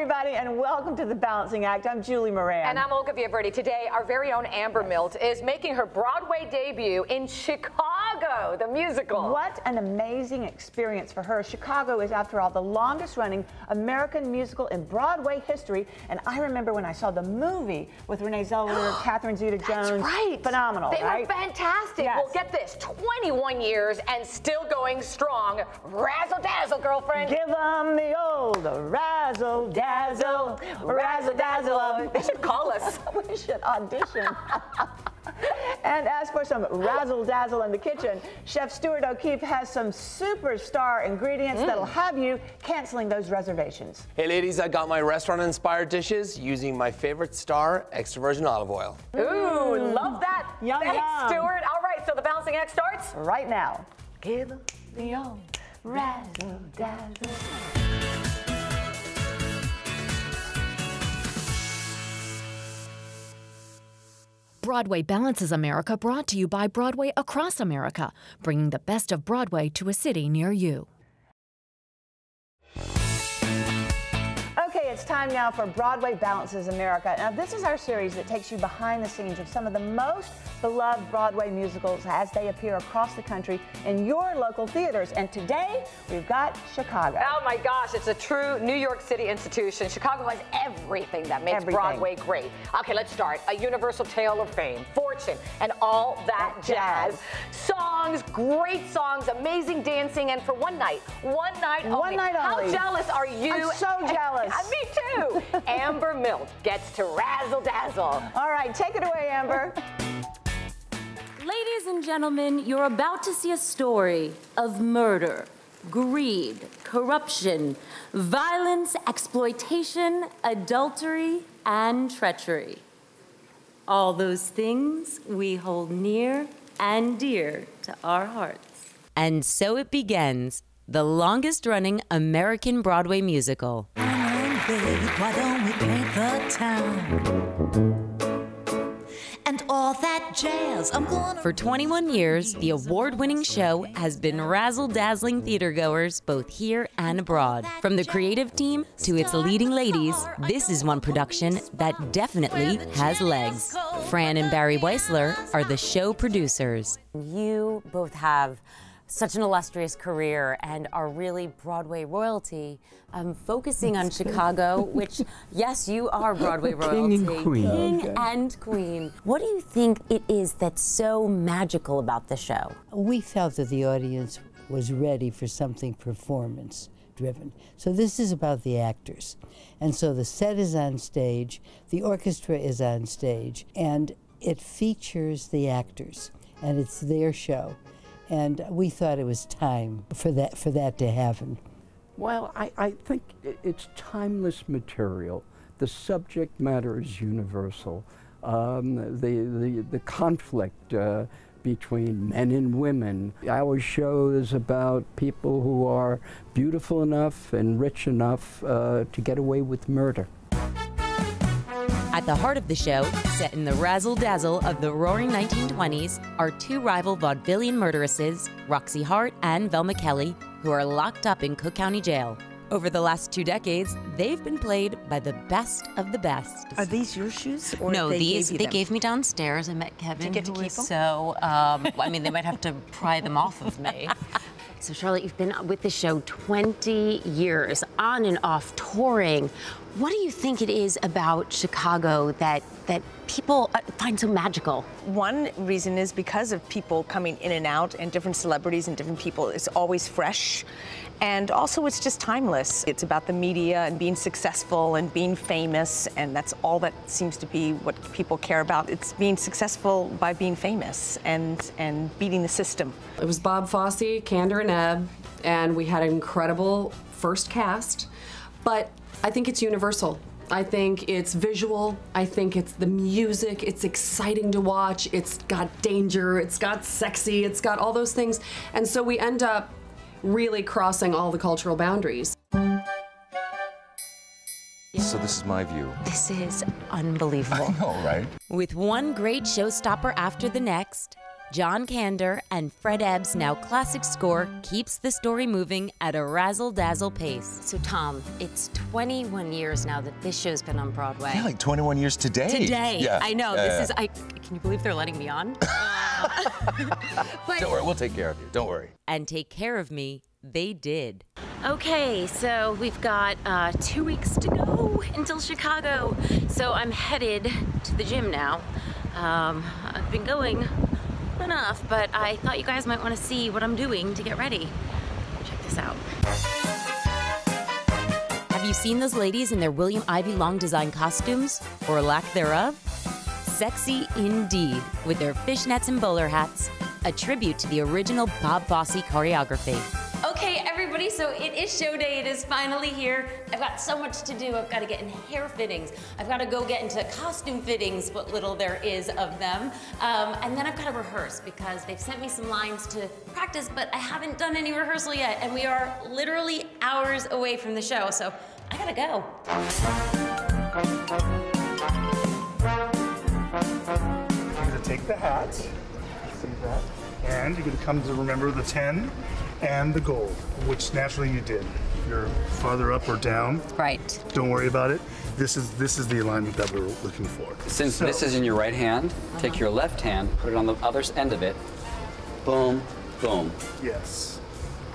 everybody, and welcome to The Balancing Act. I'm Julie Moran. And I'm Olga Villaverdi. Today, our very own Amber Milt is making her Broadway debut in Chicago, the musical. What an amazing experience for her. Chicago is, after all, the longest-running American musical in Broadway history. And I remember when I saw the movie with Renee Zellweger, Catherine Zeta-Jones. That's right. Phenomenal, They right? were fantastic. Yes. Well, get this, 21 years and still going strong. Razzle dazzle, girlfriend. Give them the old razzle dazzle, razzle dazzle. They should call us. We should audition. And as for some razzle dazzle in the kitchen, Chef Stuart O'Keeffe has some superstar ingredients that'll have you canceling those reservations. Hey ladies, I got my restaurant-inspired dishes using my favorite star, extra virgin olive oil. Ooh, love that. Yum, Thanks, yum. Stuart. All right, so the Balancing Act starts Right now. Give them the old Razzle dazzle. Broadway Balances America, brought to you by Broadway Across America, bringing the best of Broadway to a city near you. Okay, it's time now for Broadway Balances America. Now, this is our series that takes you behind the scenes of some of the most beloved Broadway musicals as they appear across the country in your local theaters. And today, we've got Chicago. Oh my gosh, it's a true New York City institution. Chicago has everything that makes Broadway great. Okay, let's start. A universal tale of fame, fortune, and all that jazz. Songs, great songs, amazing dancing, and for one night only. One night only. How jealous are you? I'm so jealous. Me too. Amber Milt gets to razzle dazzle. All right, take it away, Amber. Ladies and gentlemen, you're about to see a story of murder, greed, corruption, violence, exploitation, adultery, and treachery. All those things we hold near and dear to our hearts. And so it begins, the longest-running American Broadway musical. Why don't we paint the town? And all that jazz, I'm gonna... For 21 years, the award-winning show has been razzle-dazzling theatergoers both here and abroad. From the creative team to its leading ladies, this is one production that definitely has legs. Fran and Barry Weissler are the show producers. You both have such an illustrious career and are really Broadway royalty, focusing on Chicago, which, yes, you are Broadway royalty. King and queen. King and queen. What do you think it is that's so magical about the show? We felt that the audience was ready for something performance-driven. So this is about the actors. And so the set is on stage, the orchestra is on stage, and it features the actors, and it's their show. And we thought it was time for that to happen. Well, I think it's timeless material. The subject matter is universal. The conflict between men and women. Our show is about people who are beautiful enough and rich enough to get away with murder. At the heart of the show, set in the razzle-dazzle of the roaring 1920s, are two rival vaudevillian murderesses, Roxy Hart and Velma Kelly, who are locked up in Cook County Jail. Over the last 2 decades, they've been played by the best of the best. Are these your shoes? Or No, they they gave me downstairs. I met Kevin. Did you get to who keep is them? So, I mean, they might have to pry them off of me. So, Charlotte, you've been with the show 20 years, on and off, touring. What do you think it is about Chicago that people find so magical? One reason is because of people coming in and out and different celebrities and different people. It's always fresh. And also, it's just timeless. It's about the media and being successful and being famous, and that's all that seems to be what people care about. It's being successful by being famous and beating the system. It was Bob Fosse, Candor and Ebb, and we had an incredible first cast, but I think it's universal. I think it's visual, I think it's the music, it's exciting to watch, it's got danger, it's got sexy, it's got all those things, and so we end up really crossing all the cultural boundaries. So this is my view. This is unbelievable. I know, right? With one great showstopper after the next, John Kander and Fred Ebb's now classic score keeps the story moving at a razzle-dazzle pace. So Tom, it's 21 years now that this show's been on Broadway. Yeah, like 21 years today. Today, Yeah. I know. Yeah, Can you believe they're letting me on? Don't worry, we'll take care of you. Don't worry. And take care of me, they did. Okay, so we've got 2 weeks to go until Chicago. So I'm headed to the gym now. I've been going enough, but I thought you guys might want to see what I'm doing to get ready. Check this out. Have you seen those ladies in their William Ivy Long design costumes, or lack thereof? Sexy indeed, with their fishnets and bowler hats, a tribute to the original Bob Fosse choreography. Okay, everybody, so it is show day. It is finally here. I've got so much to do. I've got to get in hair fittings. I've got to go get into costume fittings, what little there is of them. And then I've got to rehearse because they've sent me some lines to practice, but I haven't done any rehearsal yet. And we are literally hours away from the show, so I gotta go. You're gonna take the hat, see that, and you're gonna come to remember the 10 and the gold, which naturally you did. If you're farther up or down, right. Don't worry about it. This is the alignment that we're looking for. Since this is in your right hand, take your left hand, put it on the other end of it. Boom, boom. Yes.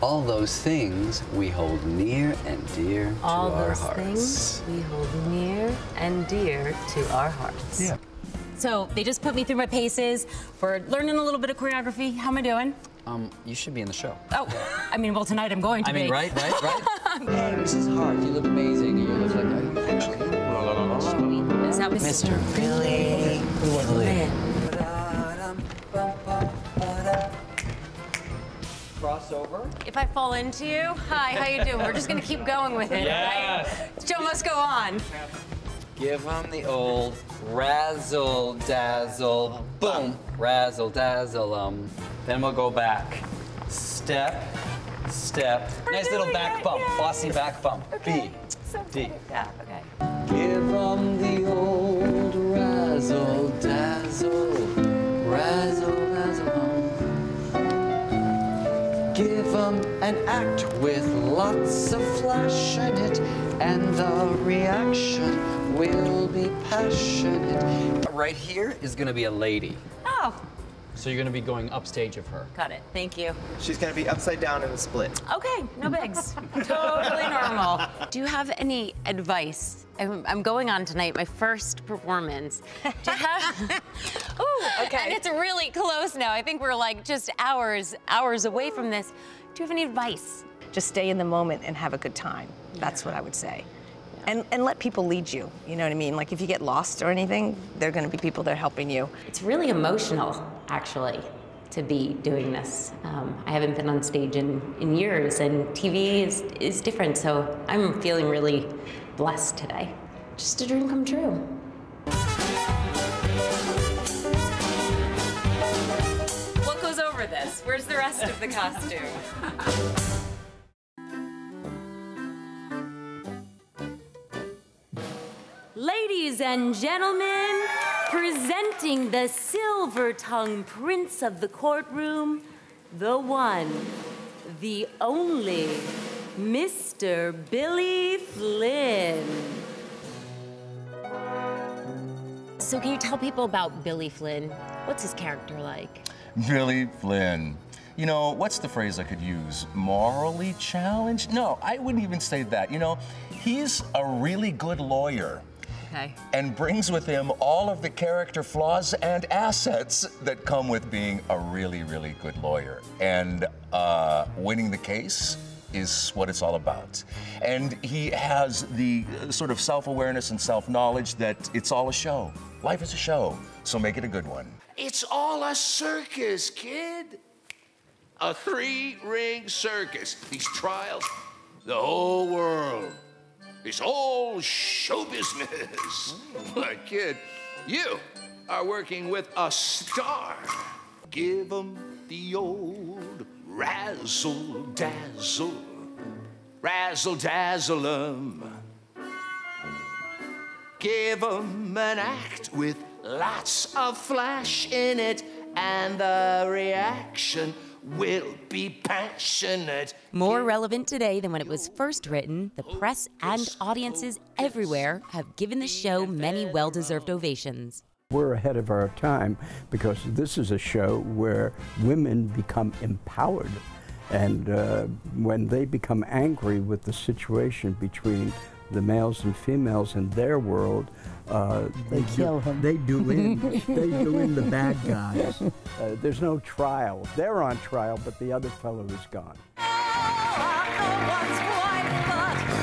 All those things we hold near and dear to All our those hearts. things we hold near and dear to our hearts. Yeah. So they just put me through my paces. We're learning a little bit of choreography. How am I doing? You should be in the show. Oh, I mean, well, tonight I'm going to be. right? This is hard. You look amazing. You look like Is that Mr. Billy. Crossover. If I fall into you, hi, how you doing? We're just gonna keep going with it, right? The show must go on. Give them the old razzle dazzle, boom, razzle dazzle. Then we'll go back. Step, step. Nice little back bump, bossy back bump. Okay. B, D. Yeah, okay. Give them the old razzle dazzle, razzle dazzle. Give them an act with lots of flash in it, and the reaction will be passionate. Right here is gonna be a lady. Oh. So you're gonna be going upstage of her. Got it, thank you. She's gonna be upside down in a split. Okay, no bigs. Totally normal. Do you have any advice? I'm going on tonight, my first performance. Do you have... Ooh, okay. And it's really close now. I think we're like just hours away from this. Do you have any advice? Just stay in the moment and have a good time. That's what I would say. And let people lead you, you know what I mean? Like if you get lost or anything, there are gonna be people there helping you. It's really emotional, actually, to be doing this. I haven't been on stage in years, and TV is different, so I'm feeling really blessed today. Just a dream come true. What goes over this? Where's the rest of the costume? Ladies and gentlemen, presenting the silver-tongued prince of the courtroom, the one, the only, Mr. Billy Flynn. So can you tell people about Billy Flynn? What's his character like? Billy Flynn. You know, what's the phrase I could use? Morally challenged? No, I wouldn't even say that. You know, he's a really good lawyer. Okay. And brings with him all of the character flaws and assets that come with being a really, really good lawyer. And winning the case is what it's all about. And he has the sort of self-awareness and self-knowledge that it's all a show. Life is a show, so make it a good one. It's all a circus, kid. A three-ring circus. These trials, the whole world. It's all show business. My kid, you are working with a star. Give 'em the old razzle-dazzle. Razzle-dazzle 'em. Give 'em an act with lots of flash in it, and the reaction will be passionate. More relevant today than when it was first written, the press and audiences everywhere have given the show many well-deserved ovations. We're ahead of our time because this is a show where women become empowered. And when they become angry with the situation between the males and females in their world, they kill him. They do in the bad guys. There's no trial. They're on trial, but the other fellow is gone.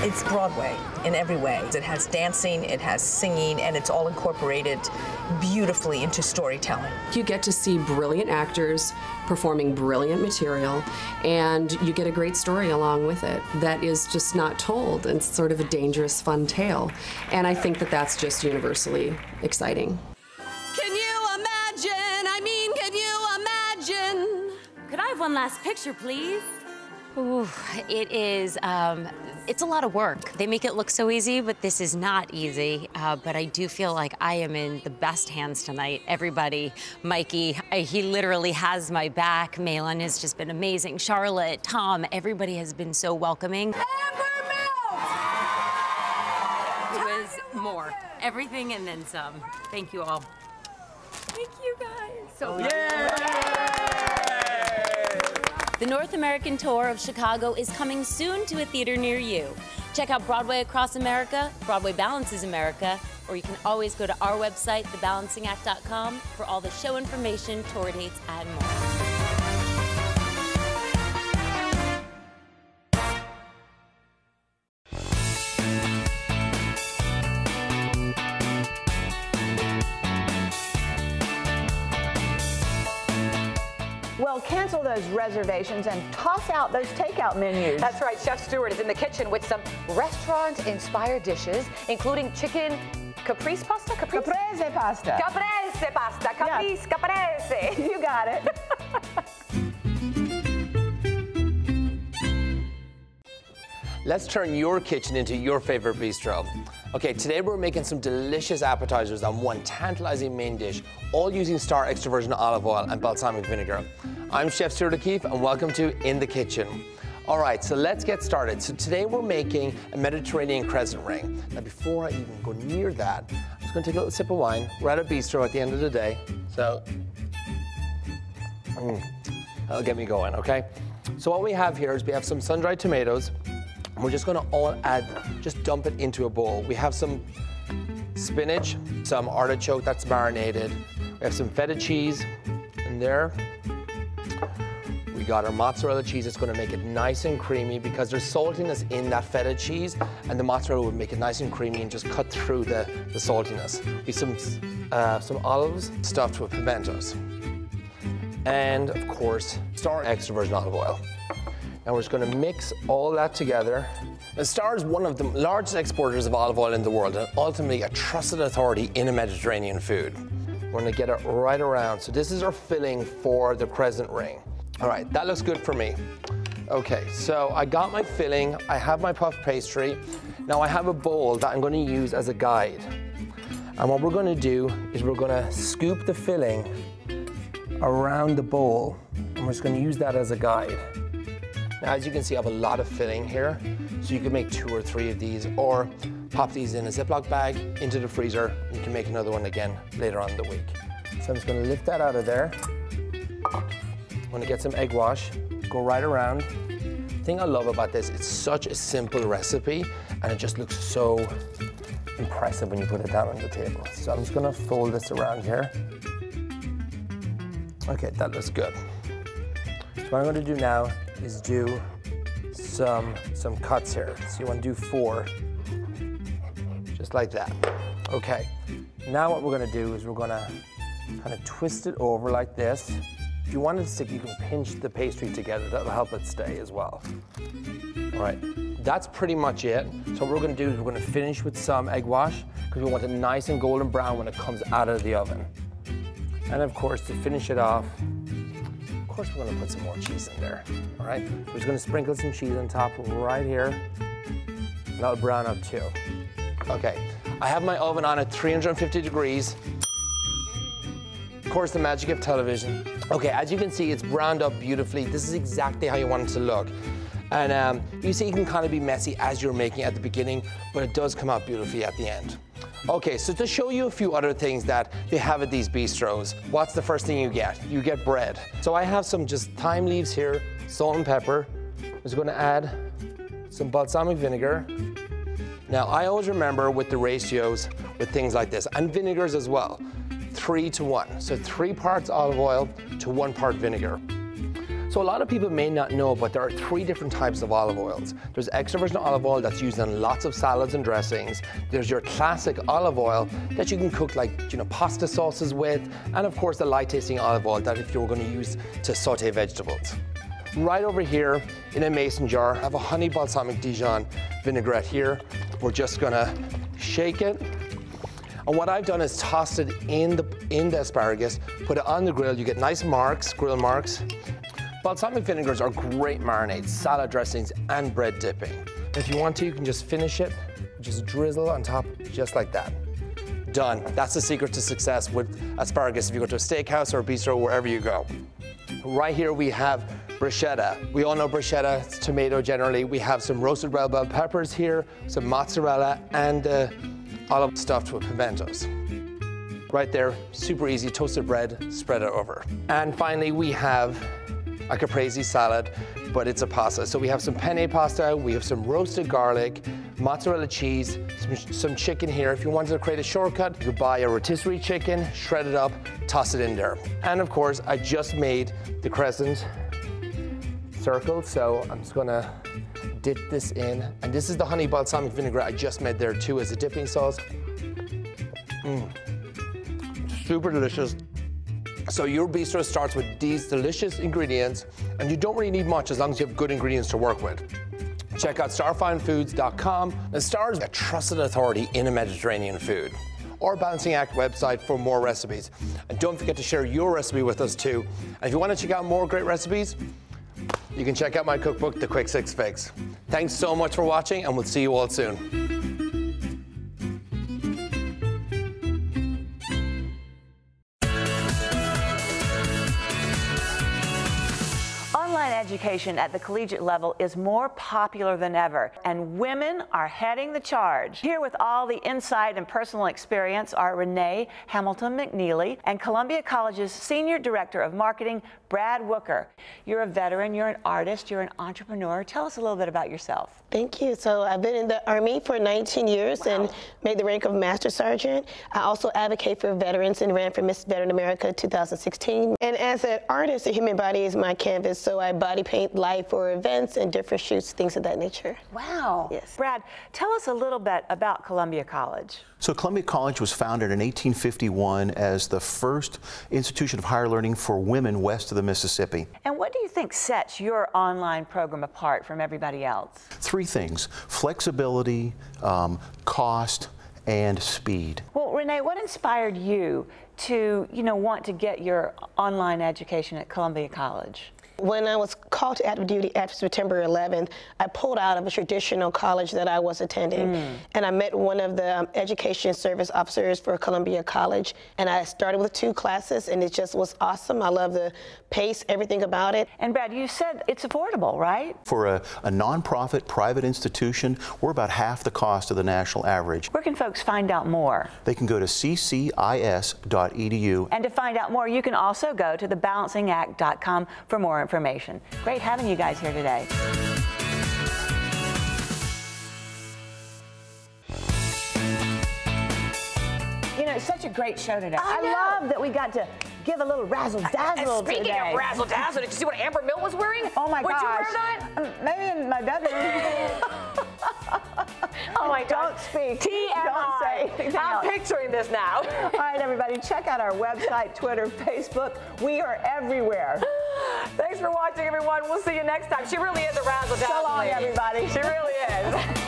It's Broadway in every way. It has dancing, it has singing, and it's all incorporated beautifully into storytelling. You get to see brilliant actors performing brilliant material, and you get a great story along with it that is just not told. And it's sort of a dangerous, fun tale. And I think that that's just universally exciting. Can you imagine? I mean, can you imagine? Could I have one last picture, please? Ooh, it is, it's a lot of work. They make it look so easy, but this is not easy. But I do feel like I am in the best hands tonight. Everybody, Mikey, he literally has my back. Malin has just been amazing. Charlotte, Tom, everybody has been so welcoming. Amber Milt! It was more. Everything and then some. Thank you all. Thank you, guys. So The North American tour of Chicago is coming soon to a theater near you. Check out Broadway Across America, Broadway Balances America, or you can always go to our website, thebalancingact.com, for all the show information, tour dates, and more. Well, cancel those reservations and toss out those takeout menus. That's right. Chef Stuart is in the kitchen with some restaurant-inspired dishes, including chicken caprese pasta? Caprese pasta. Caprese pasta. Caprese, caprese. You got it. Let's turn your kitchen into your favorite bistro. Okay, today we're making some delicious appetizers on one tantalizing main dish, all using Star extra virgin olive oil and balsamic vinegar. I'm Chef Stuart O'Keeffe, and welcome to In the Kitchen. All right, so let's get started. So today we're making a Mediterranean crescent ring. Now before I even go near that, I'm just gonna take a little sip of wine. We're at a bistro at the end of the day, so that'll get me going, okay? So what we have here is we have some sun-dried tomatoes. We're just gonna just dump it into a bowl. We have some spinach, some artichoke that's marinated. We have some feta cheese in there. We got our mozzarella cheese. It's gonna make it nice and creamy because there's saltiness in that feta cheese, and the mozzarella would make it nice and creamy and just cut through the saltiness. We have some olives stuffed with pimentos. And of course, Star extra virgin olive oil. And we're just going to mix all that together. And Star is one of the largest exporters of olive oil in the world and ultimately a trusted authority in a Mediterranean food. We're going to get it right around. So this is our filling for the crescent ring. All right, that looks good for me. Okay, so I got my filling. I have my puff pastry. Now I have a bowl that I'm going to use as a guide. And what we're going to do is we're going to scoop the filling around the bowl. And we're just going to use that as a guide. Now, as you can see, I have a lot of filling here, so you can make 2 or 3 of these, or pop these in a Ziploc bag into the freezer. You can make another one again later on in the week. So I'm just gonna lift that out of there. I'm gonna get some egg wash, go right around. The thing I love about this, it's such a simple recipe, and it just looks so impressive when you put it down on the table. So I'm just gonna fold this around here. Okay, that looks good. So what I'm gonna do now is do some cuts here. So you want to do 4, just like that. Okay, now what we're going to do is we're going to kind of twist it over like this. If you want it to stick, you can pinch the pastry together. That'll help it stay as well. All right, that's pretty much it. So what we're going to do is we're going to finish with some egg wash because we want it nice and golden brown when it comes out of the oven. And of course, to finish it off, of course we're going to put some more cheese in there, all right? We're just going to sprinkle some cheese on top right here. And that'll brown up too. Okay, I have my oven on at 350 degrees. Of course, the magic of television. Okay, as you can see, it's browned up beautifully. This is exactly how you want it to look. And you see it can kind of be messy as you're making it at the beginning, but it does come out beautifully at the end. Okay, so to show you a few other things that they have at these bistros, what's the first thing you get? You get bread. So I have some just thyme leaves here, salt and pepper. I'm just gonna add some balsamic vinegar. Now, I always remember with the ratios with things like this, and vinegars as well, 3 to 1. So 3 parts olive oil to 1 part vinegar. So a lot of people may not know, but there are 3 different types of olive oils. There's extra virgin olive oil that's used in lots of salads and dressings. There's your classic olive oil that you can cook like, you know, pasta sauces with, and of course the light tasting olive oil that if you were going to use to saute vegetables. Right over here in a mason jar, I have a honey balsamic Dijon vinaigrette here. We're just gonna shake it. And what I've done is tossed it in the asparagus, put it on the grill. You get nice marks, grill marks. Balsamic vinegars are great marinades, salad dressings, and bread dipping. If you want to, you can just finish it, just drizzle on top, just like that. Done. That's the secret to success with asparagus if you go to a steakhouse or a bistro, wherever you go. Right here we have bruschetta. We all know bruschetta, it's tomato generally. We have some roasted red bell peppers here, some mozzarella, and olive stuffed with pimentos. Right there, super easy, toasted bread, spread it over. And finally, we have a caprese salad, but it's a pasta. So we have some penne pasta, we have some roasted garlic, mozzarella cheese, some chicken here. If you wanted to create a shortcut, you could buy a rotisserie chicken, shred it up, toss it in there. And of course, I just made the crescent circle, so I'm just gonna dip this in. And this is the honey balsamic vinaigrette I just made there too as a dipping sauce. Super delicious. So your bistro starts with these delicious ingredients, and you don't really need much as long as you have good ingredients to work with. Check out starfinefoods.com. And Star is a trusted authority in a Mediterranean food. Or Balancing Act website for more recipes. And don't forget to share your recipe with us too. And if you want to check out more great recipes, you can check out my cookbook, The Quick 6 Fix. Thanks so much for watching, and we'll see you all soon. Education at the collegiate level is more popular than ever, and women are heading the charge. Here with all the insight and personal experience are Renee Hamilton McNeely and Columbia College's Senior Director of Marketing, Brad Wooker. You're a veteran, you're an artist, you're an entrepreneur. Tell us a little bit about yourself. Thank you. So I've been in the Army for 19 years and made the rank of Master Sergeant. I also advocate for veterans and ran for Miss Veteran America 2016. And as an artist, the human body is my canvas, so I body paint live for events and different shoots, things of that nature. Wow. Yes. Brad, tell us a little bit about Columbia College. So Columbia College was founded in 1851 as the first institution of higher learning for women west of the Mississippi. And what do you think sets your online program apart from everybody else? 3 things: flexibility, cost, and speed. Well, Renee, what inspired you to, want to get your online education at Columbia College? When I was called to active duty after September 11th, I pulled out of a traditional college that I was attending, and I met one of the education service officers for Columbia College, and I started with 2 classes, and it just was awesome. I love the pace, everything about it. And Brad, you said it's affordable, right? For a nonprofit private institution, we're about half the cost of the national average. Where can folks find out more? They can go to ccis.edu. And to find out more, you can also go to thebalancingact.com for more information. Great having you guys here today. It's such a great show today. I love that we got to give a little razzle dazzle today. Speaking of razzle dazzle, did you see what Amber Milt was wearing? Oh my gosh. Would you wear that? Maybe in my bedroom. Oh my God. Don't speak. TMI. Don't say anything else. I'm picturing this now. All right, everybody, check out our website, Twitter, Facebook. We are everywhere. Thanks for watching, everyone. We'll see you next time. She really is a razzle dazzle. So long, everybody. She really is.